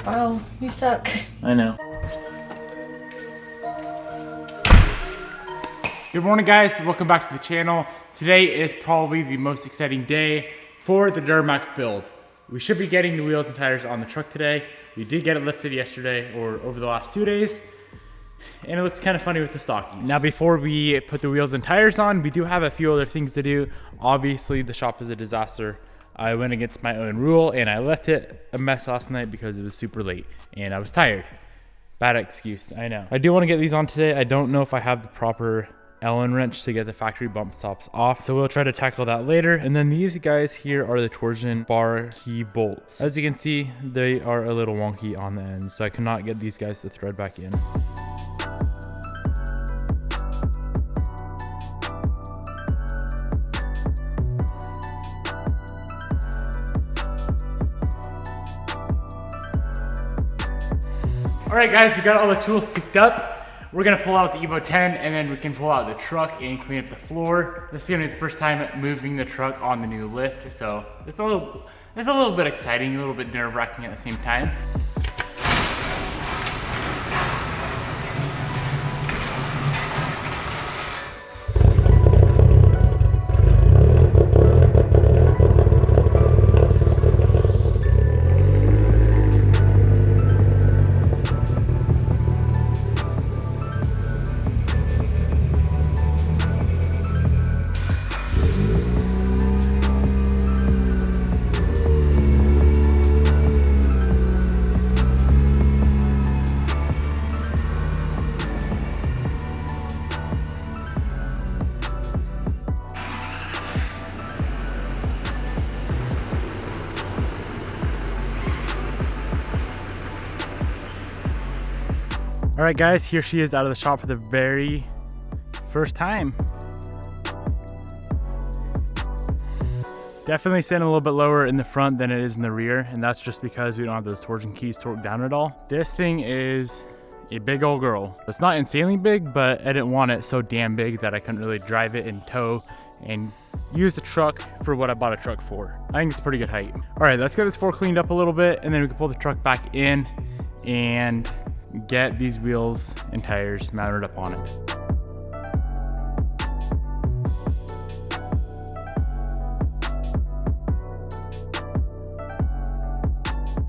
Wow, you suck. I know. Good morning, guys. Welcome back to the channel. Today is probably the most exciting day for the Duramax build. We should be getting the wheels and tires on the truck today. We did get it lifted yesterday or over the last 2 days. And it looks kind of funny with the stockies. Now, before we put the wheels and tires on, we do have a few other things to do. Obviously, the shop is a disaster. I went against my own rule and I left it a mess last night because it was super late and I was tired. Bad excuse, I know. I do want to get these on today. I don't know if I have the proper Allen wrench to get the factory bump stops off, so we'll try to tackle that later. And then these guys here are the torsion bar key bolts. As you can see, they are a little wonky on the end, so I cannot get these guys to thread back in. All right, guys, we got all the tools picked up. We're gonna pull out the Evo 10 and then we can pull out the truck and clean up the floor. This is gonna be the first time moving the truck on the new lift, so it's a little bit exciting, a little bit nerve-wracking at the same time. All right, guys, here she is out of the shop for the very first time. Definitely sitting a little bit lower in the front than it is in the rear, and that's just because we don't have those torsion keys torqued down at all. This thing is a big old girl. It's not insanely big, but I didn't want it so damn big that I couldn't really drive it in tow and use the truck for what I bought a truck for. I think it's a pretty good height. All right, let's get this floor cleaned up a little bit, and then we can pull the truck back in and get these wheels and tires mounted up on it.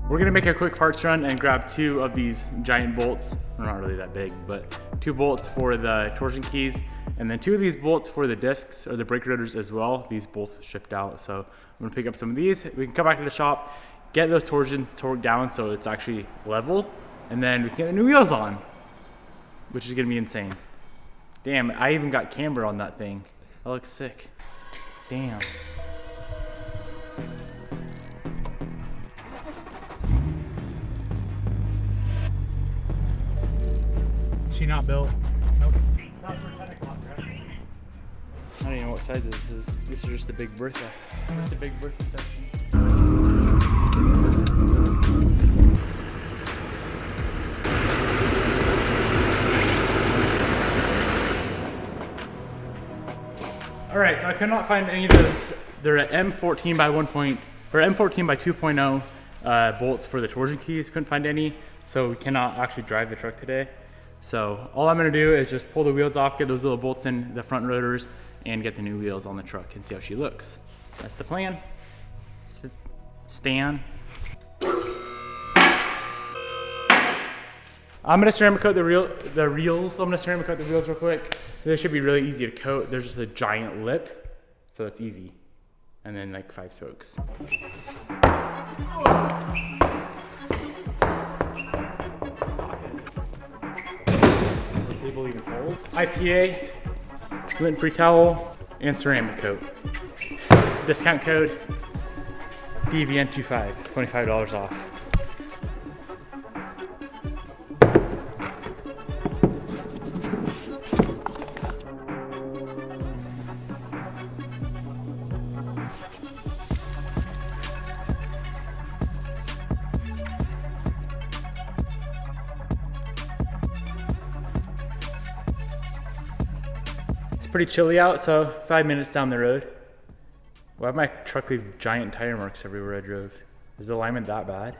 We're gonna make a quick parts run and grab 2 of these giant bolts. They're not really that big, but 2 bolts for the torsion keys, and then 2 of these bolts for the discs or the brake rotors as well. These both shipped out, so I'm gonna pick up some of these. We can come back to the shop, get those torsions torqued down so it's actually level, and then we can get the new wheels on, which is gonna be insane. Damn, I even got camber on that thing. That looks sick. Damn. She not built? Nope. Not for 10 o'clock, right? I don't even know what size this is. This is just a big Bertha. Just a big Bertha section. All right, so I could not find any of those. They're at M14 by 2.0 bolts for the torsion keys. Couldn't find any, so we cannot actually drive the truck today. So all I'm gonna do is just pull the wheels off, get those little bolts in the front rotors, and get the new wheels on the truck and see how she looks. That's the plan. Stan. I'm gonna ceramic coat the reels. I'm gonna ceramic coat the wheels real quick. They should be really easy to coat. There's just a giant lip, so that's easy. And then like 5 spokes. The table even holds. IPA, lint-free towel, and ceramic coat. Discount code DVN25, $25 off. Pretty chilly out, so 5 minutes down the road. Why did my truck leave giant tire marks everywhere I drove? Is the alignment that bad?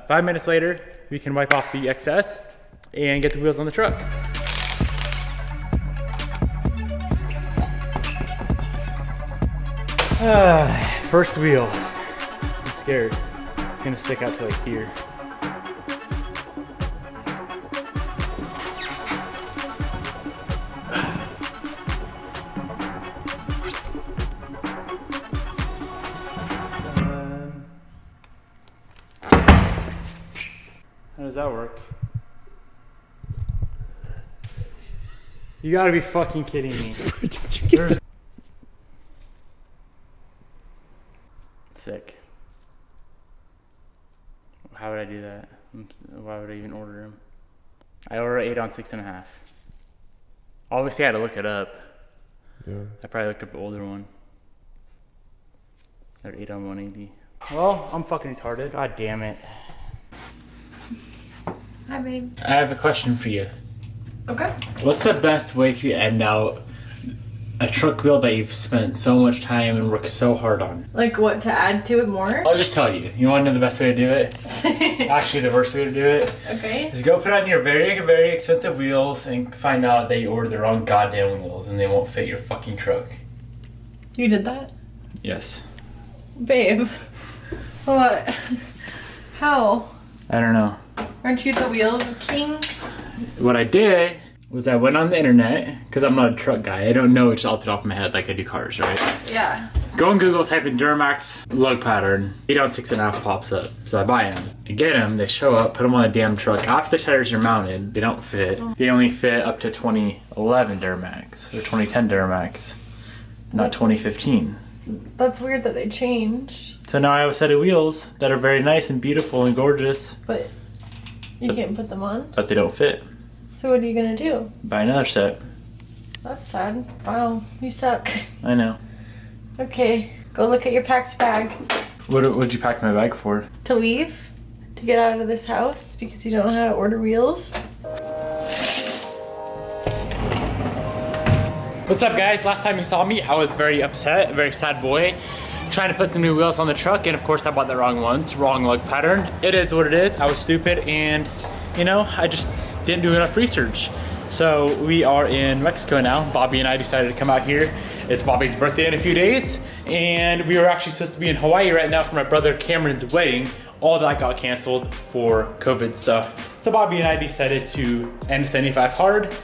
5 minutes later, we can wipe off the excess and get the wheels on the truck. First wheel. I'm scared. It's gonna stick out to like here. How does that work? You gotta be fucking kidding me. Where did you get that? Sick. How would I do that? Why would I even order them? I ordered 8 on 6.5. Obviously I had to look it up. Yeah. I probably looked up the older one. They're 8 on 180. Well, I'm fucking retarded. God damn it. Hi, babe. I have a question for you. Okay. What's the best way to end out a truck wheel that you've spent so much time and worked so hard on? Like what, to add to it more? I'll just tell you. You want to know the best way to do it? Actually, the worst way to do it Okay. is go put on your very, very expensive wheels and find out that you ordered the wrong goddamn wheels and they won't fit your fucking truck. You did that? Yes. Babe. What? How? I don't know. Aren't you the wheel king? What I did was I went on the internet, because I'm not a truck guy. I don't know it off the top of my head like I do cars, right? Yeah. Go on Google, type in Duramax lug pattern. 8 on 6.5 pops up. So I buy them. I get them, they show up, put them on a damn truck. After the tires are mounted, they don't fit. They only fit up to 2011 Duramax, or 2010 Duramax, not 2015. That's weird that they changed. So now I have a set of wheels that are very nice and beautiful and gorgeous, But you can't put them on. but they don't fit. So what are you gonna do? Buy another set. That's sad. Wow, you suck. I know. Okay, go look at your packed bag. What'd you pack my bag for? To leave? To get out of this house because you don't know how to order wheels? What's up, guys? Last time you saw me, I was very upset, a very sad boy, trying to put some new wheels on the truck, and of course I bought the wrong ones, wrong lug pattern. It is what it is. I was stupid, and you know, I just didn't do enough research. So we are in Mexico now. Bobby and I decided to come out here. It's Bobby's birthday in a few days, and we were actually supposed to be in Hawaii right now for my brother Cameron's wedding. All that got canceled for COVID stuff. So Bobby and I decided to end 75 hard,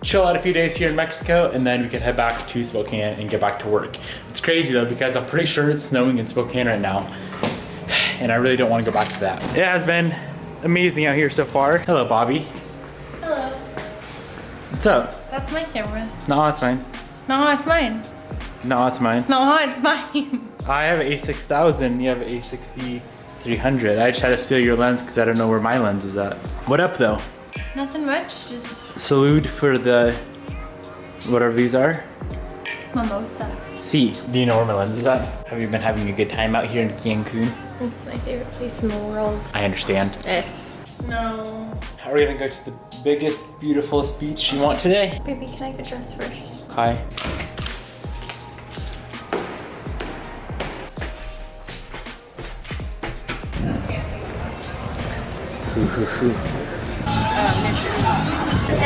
chill out a few days here in Mexico, and then we could head back to Spokane and get back to work. It's crazy though, because I'm pretty sure it's snowing in Spokane right now, and I really don't want to go back to that. It has been amazing out here so far. Hello, Bobby. Hello. What's up? That's my camera. No, it's mine. No, it's mine. No, it's mine. No, it's mine. I have an A6000, you have an A6300. I just had to steal your lens because I don't know where my lens is at. What up though? Nothing much, just Salute for the, whatever these are. mimosa. See, do you know where my lens is at? Have you been having a good time out here in Cancun? It's my favorite place in the world. I understand. Yes. No. Are we gonna go to the biggest, beautifulest beach you want today? Baby, can I get dressed first? Hi.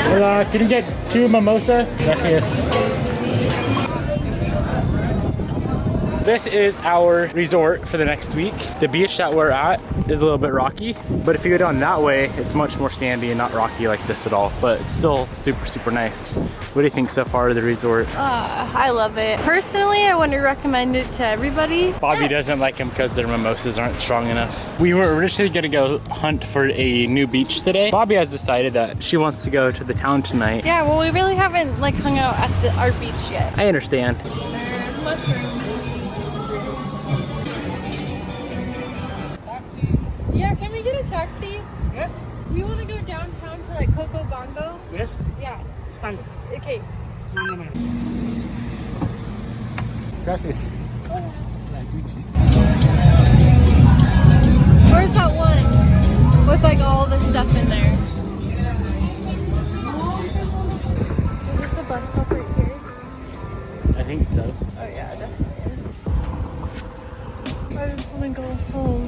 Hola, can you get 2 mimosa? Gracias. This is our resort for the next week. The beach that we're at is a little bit rocky, but if you go down that way, it's much more sandy and not rocky like this at all, but it's still super, super nice. What do you think so far of the resort? I love it. Personally, I wouldn't recommend it to everybody. Bobby doesn't like them because their mimosas aren't strong enough. We were originally gonna go hunt for a new beach today. Bobby has decided that she wants to go to the town tonight. Yeah, well, we really haven't like hung out at our beach yet. I understand. There's mushrooms. Yeah, can we get a taxi? Yes. We want to go downtown to like Coco Bongo. Yes. Yeah. It's fine. Okay. Gracias. Where's that one with like all the stuff in there? Is this the bus stop right here? I think so. Oh yeah, definitely is. I just want to go home.